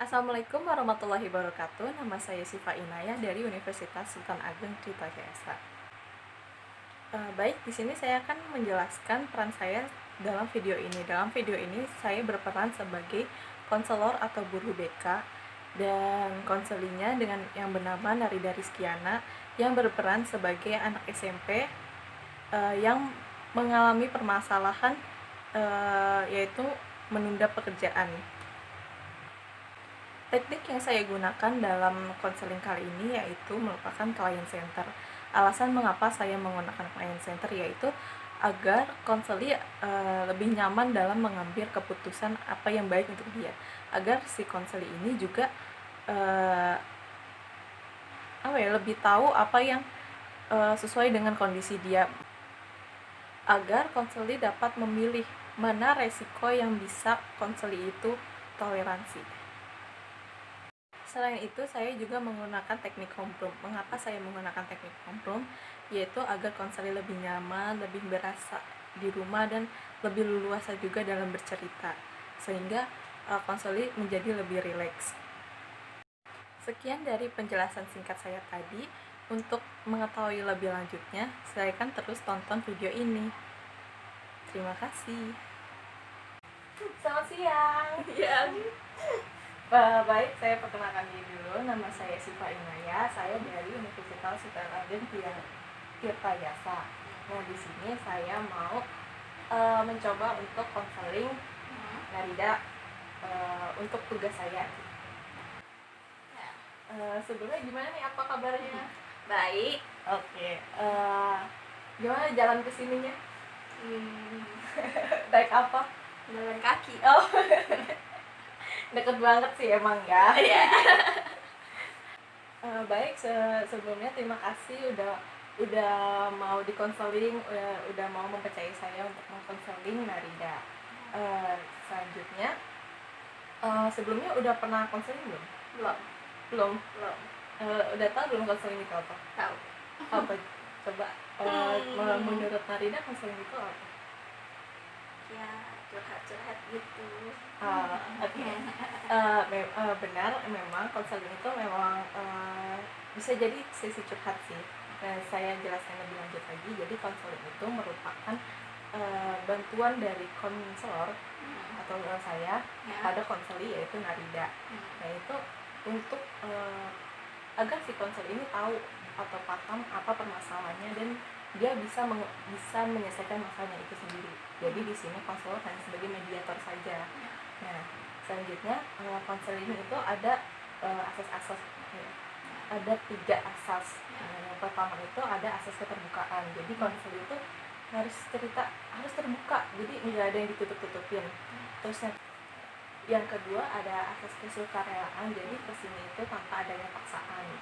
Assalamualaikum warahmatullahi wabarakatuh. Nama saya Siva Inayah dari Universitas Sultan Ageng Cita Jasa. Baik, di sini saya akan menjelaskan peran saya dalam video ini. Dalam video ini saya berperan sebagai konselor atau guru BK dan konselingnya dengan yang bernama Narida Rizkiana yang berperan sebagai anak SMP yang mengalami permasalahan yaitu menunda pekerjaan. Teknik yang saya gunakan dalam konseling kali ini yaitu merupakan client center. Alasan mengapa saya menggunakan client center yaitu agar konseli lebih nyaman dalam mengambil keputusan apa yang baik untuk dia. Agar si konseli ini juga lebih tahu apa yang sesuai dengan kondisi dia. Agar konseli dapat memilih mana resiko yang bisa konseli itu toleransi. Selain itu, saya juga menggunakan teknik homeroom. Mengapa saya menggunakan teknik homeroom? Yaitu agar konseli lebih nyaman, lebih berasa di rumah, dan lebih leluasa juga dalam bercerita. Sehingga konseli menjadi lebih rileks. Sekian dari penjelasan singkat saya tadi. Untuk mengetahui lebih lanjutnya, silakan terus tonton video ini. Terima kasih. Selamat siang. Ya. Baik, saya perkenalkan diri dulu. Nama saya Siva Inayah. Saya dari Universitas Sultan Ageng Tirta Yasa. Nah, di sini saya mau mencoba untuk konseling Narida untuk tugas saya. Sebelumnya gimana nih? Apa kabarnya? Baik. Oke. Gimana jalan kesininya? Naik apa? Jalan kaki. Oh. Deket banget sih emang ya. Iya. Baik, sebelumnya terima kasih udah mau dikonseling, udah mau mempercayai saya untuk mengkonseling Narida. Selanjutnya, sebelumnya udah pernah konseling belum? Belum. Udah tahu belum konseling itu apa? Tahu. Apa? Coba menurut Narida konseling itu apa? Ya, curhat-curhat gitu. Oke. Benar, memang konseling itu memang bisa jadi sesi curhat sih. Nah, saya jelaskan lebih lanjut lagi. Jadi konseling itu merupakan bantuan dari konselor atau saya pada konseli yaitu Narida. Yaitu untuk agar si konsel ini tahu atau paham apa permasalahannya dan dia bisa menyelesaikan masalahnya itu sendiri. Jadi di sini konselor hanya sebagai mediator saja. Nah, selanjutnya konseling itu ada asas-asas, ada 3 asas. Yang pertama itu ada asas keterbukaan. Jadi konselor itu harus terbuka, jadi nggak ada yang ditutup-tutupin. Terus yang kedua ada asas kesukarelaan, jadi kesini itu tanpa adanya paksaan.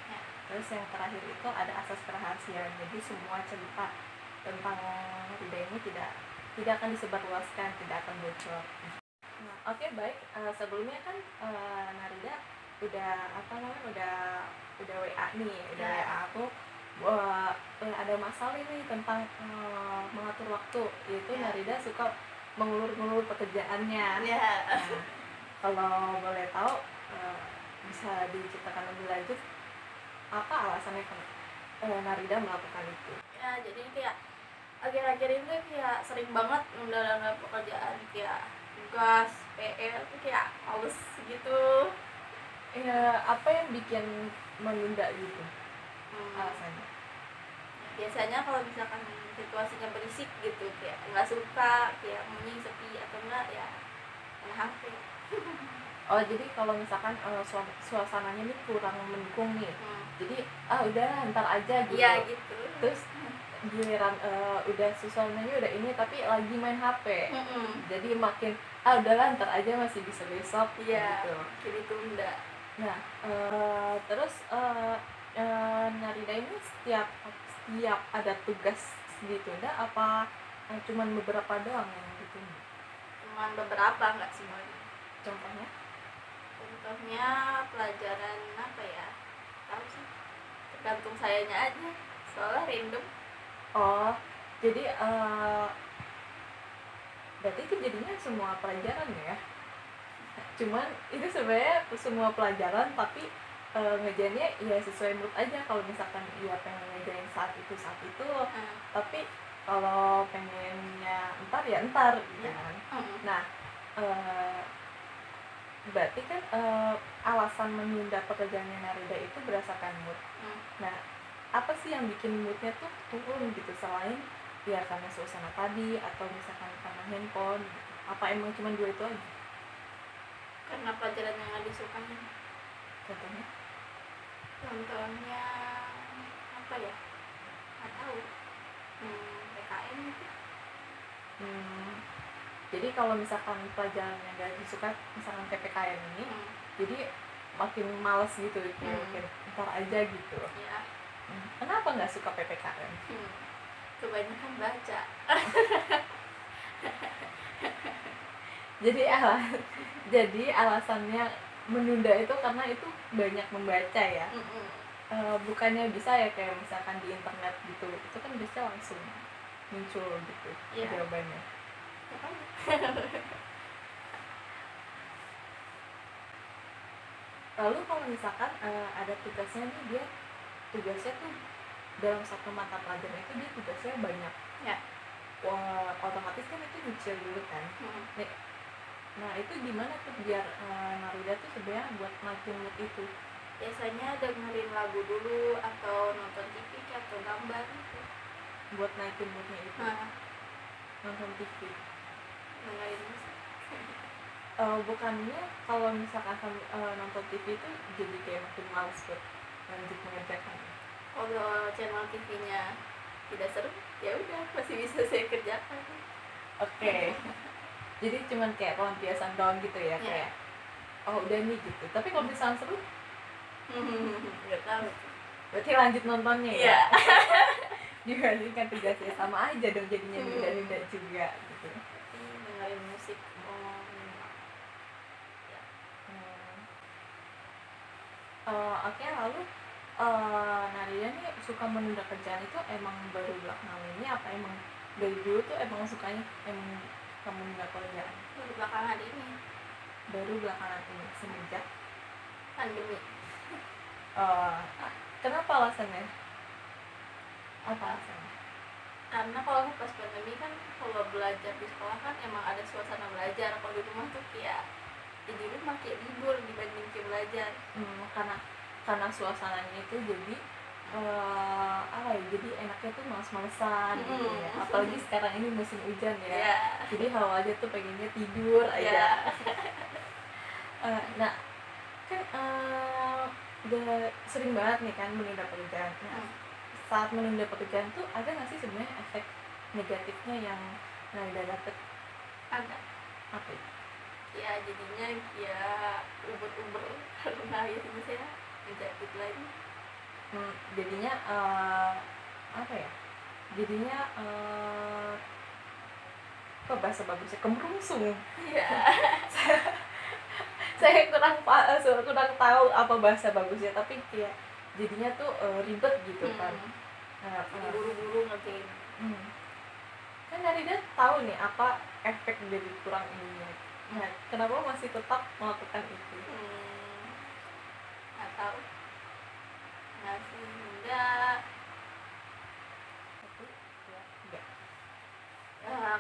Terus yang terakhir itu ada asas kerahasiaan, jadi semua cerita tentang Narida ini tidak akan disebarluaskan, tidak akan bocor. Oke, baik. Sebelumnya kan Narida udah WA nih, WA aku ada masalah ini tentang mengatur waktu. Yaitu Narida suka mengulur-ngulur pekerjaannya. Nah, kalau boleh tahu bisa diceritakan lebih lanjut apa alasannya Narida melakukan itu? Ya, jadi kayak akhir-akhir ini kayak sering banget nunda-nunda pekerjaan, kayak tugas, PR tuh kayak males gitu. Ya, apa yang bikin menunda gitu? Alasannya? Biasanya kalau misalkan situasinya berisik gitu, kayak nggak suka, kayak maunya sepi atau enggak ya main HP. Oh, jadi kalau misalkan suasananya nih kurang mendukung nih, jadi udah ntar aja gitu. Iya gitu. Terus giliran udah suasananya udah ini tapi lagi main HP, jadi makin udahlah ntar aja, masih bisa besok. Iya, gitu. jadi tunda. Nah, terus Narida ini setiap ada tugas ditunda apa cuman beberapa doang yang ditunda? Cuman beberapa, nggak semuanya. Contohnya pelajaran apa ya, tahu sih, tergantung sayanya aja, soalnya random. Oh, jadi berarti itu jadinya semua pelajaran ya? Cuman itu sebenarnya semua pelajaran, tapi ngerjainnya ya sesuai mood aja. Kalau misalkan ya pengen ngerjain saat itu, tapi kalau pengennya entar ya entar gitu kan. Nah, berarti kan alasan menunda pekerjaannya Narida itu berdasarkan mood. Nah, apa sih yang bikin moodnya tuh turun gitu, selain ya karena suasana tadi atau misalkan karena handphone gitu. Apa emang cuma dua itu aja? Karena pelajaran yang nggak disukai. Contohnya? Contohnya apa ya, nggak tahu. PKN gitu. Jadi kalau misalkan pelajaran yang gak disuka, misalkan PPKN ini, jadi makin males gitu, kayak ntar aja gitu. Ya. Kenapa nggak suka PPKN? Kebanyakan baca. Jadi alasannya menunda itu karena itu banyak membaca ya. Bukannya bisa ya kayak misalkan di internet gitu, itu kan bisa langsung muncul gitu jawabannya. Lalu kalau misalkan ada tugasnya nih, dia tugasnya tuh dalam satu mata pelajaran itu dia tugasnya banyak ya. Otomatis kan itu nyicil dulu kan. Nah itu gimana tuh biar Narida tuh sebenarnya buat naikin mood itu? Biasanya dengerin lagu dulu atau nonton TV atau gambar gitu. Buat naikin moodnya itu? Nonton TV? Dengerin musik. Bukannya kalau misalkan nonton TV itu jadi kayak makin males buat lanjut mengerjakan? Kalau channel TV-nya tidak seru, ya udah masih bisa saya kerjakan. Oke. Jadi cuman kayak pelampiasan doang gitu ya, kayak oh udah nih gitu. Tapi kalau misalnya seru? Nggak tahu. Berarti lanjut nontonnya ya? Iya. Dibandingkan tugasnya sama aja dong jadinya nunda-nunda juga gitu. Dengerin musik. Oke, lalu Narida nih suka menunda kerjaan itu emang baru belakangan ini apa emang dari dulu tuh emang sukanya emang suka menunda kerjaan? Baru belakangan ini. Baru belakangan ini semenjak pandemi. Kenapa alasannya? Apa alasannya? Karena kalau pas pandemi kan kalau belajar di sekolah kan emang ada suasana belajar. Kalau di rumah tuh kayak di rumah kayak libur dibanding kayak belajar. Karena suasananya itu jadi apa ya, jadi enaknya tuh males-malesan gitu ya. Apalagi sekarang ini musim hujan ya. Jadi hawa aja tuh pengennya tidur aja. Nah kan udah sering banget nih kan menunda pekerjaan. Saat menunda pekerjaan tuh ada nggak sih sebenarnya efek negatifnya yang Narida dapet? Ada. Apa itu? Ya jadinya ya uber karena biasanya saya menjahit lagi. Jadinya apa ya? Jadinya apa bahasa bagusnya, kemerungsung. Iya. Saya kurang tahu apa bahasa bagusnya, tapi kayak jadinya tuh ribet gitu kan. Buru-buru ngerjain. Kan Narida tahu nih apa efek dari kurang ininya. Nah, kenapa masih tetap melakukan itu? Nggak tahu. Masih enggak.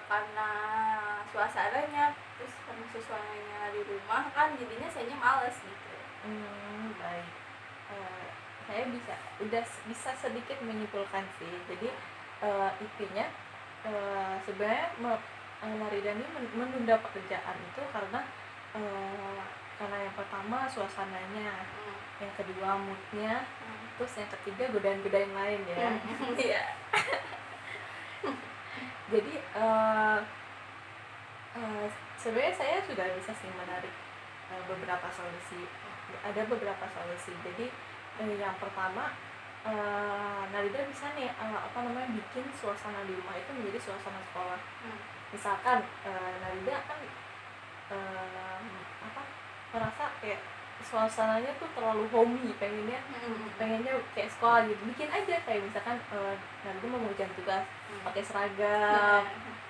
Karena suasananya, terus karena suasananya di rumah kan jadinya sayanya males gitu. Baik. Saya bisa sedikit menyimpulkan sih. Jadi intinya sebenarnya Narida ini menunda pekerjaan itu karena yang pertama suasananya, yang kedua moodnya, terus yang ketiga godaan-godaan lain ya. Iya. Jadi sebenarnya saya sudah bisa sih menarik beberapa solusi. Ada beberapa solusi. Jadi yang pertama, Narida bisa nih bikin suasana di rumah itu menjadi suasana sekolah. Misalkan Narida kan merasa kayak suasananya tuh terlalu homey, pengennya kayak sekolah gitu. Bikin aja kayak misalkan Narida mau mengerjakan tugas pakai seragam,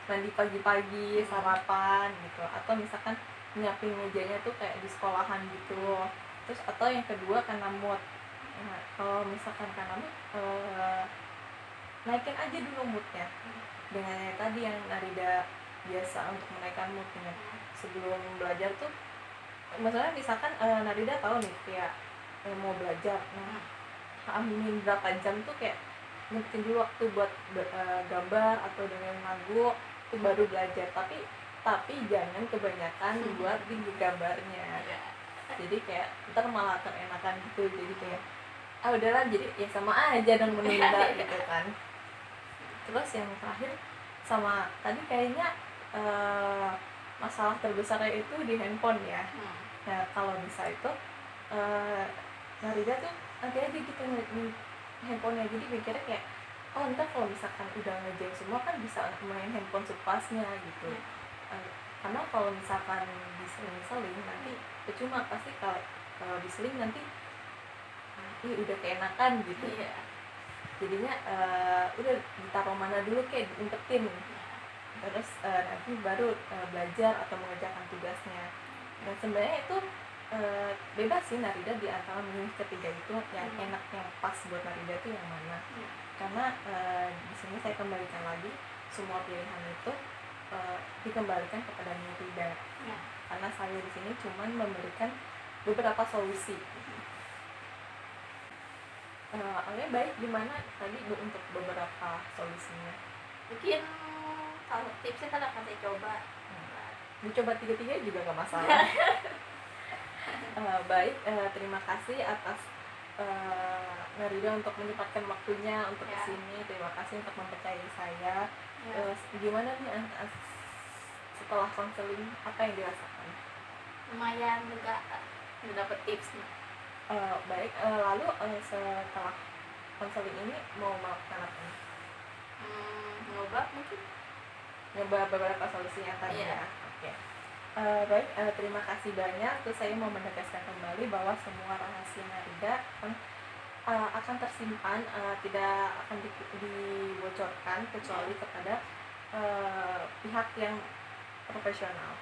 mandi pagi-pagi, sarapan gitu. Atau misalkan nyiapin mejanya tuh kayak di sekolahan gitu. Terus atau yang kedua karena mood. Nah, kalau misalkan karena mood, naikin aja dulu moodnya dengan yang tadi yang Narida biasa untuk menaikkan moodnya sebelum belajar tuh. Maksudnya misalkan Narida tahu nih kayak mau belajar, nah amin berapa jam tuh kayak nyempetin dulu waktu buat gambar atau dengan lagu itu baru belajar. Tapi jangan kebanyakan buat di gambarnya, jadi kayak ntar malah terenakan gitu, jadi kayak udahlah, jadi ya sama aja dan menunda gitu kan. Terus yang terakhir sama tadi kayaknya masalah terbesarnya itu di handphone ya. Nah kalau bisa itu Narida tuh nanti aja gitu nih handphonenya, jadi mikirnya kayak ntar kalau misalkan udah ngerjain semua kan bisa main handphone sepasnya gitu. Karena kalau misalkan diseling-seling nanti percuma, pasti kalau diseling nanti udah keenakan gitu. Jadinya udah ditaruh mana dulu kayak diumpetin, terus nanti baru belajar atau mengerjakan tugasnya. Dan sebenarnya itu bebas sih Narida di antara memilih ketiga itu yang enak, yang pas buat Narida itu yang mana. Karena di sini saya kembalikan lagi, semua pilihan itu dikembalikan kepada Narida. Karena saya di sini cuma memberikan beberapa solusi. Oke, baik, gimana tadi untuk beberapa solusinya? Mungkin kalau tipsnya kan akan saya coba. Dicoba tiga-tiga juga nggak masalah. Baik, terima kasih atas Narida untuk menyempatkan waktunya untuk kesini. Terima kasih untuk mempercayai saya. Gimana nih setelah konseling, apa yang dirasakan? Lumayan juga dapat tips nih. Baik, lalu setelah konseling ini mau melakukan apa nih? Nyoba beberapa solusi yang tadi ya. Oke. Baik, terima kasih banyak. Terus saya mau menegaskan kembali bahwa semua rahasia Narida akan tersimpan, tidak akan dibocorkan kecuali kepada pihak yang profesional.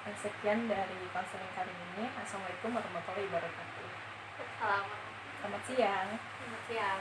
Sekian dari konseling kali ini. Assalamualaikum warahmatullahi wabarakatuh. Selamat Selamat siang. Selamat siang.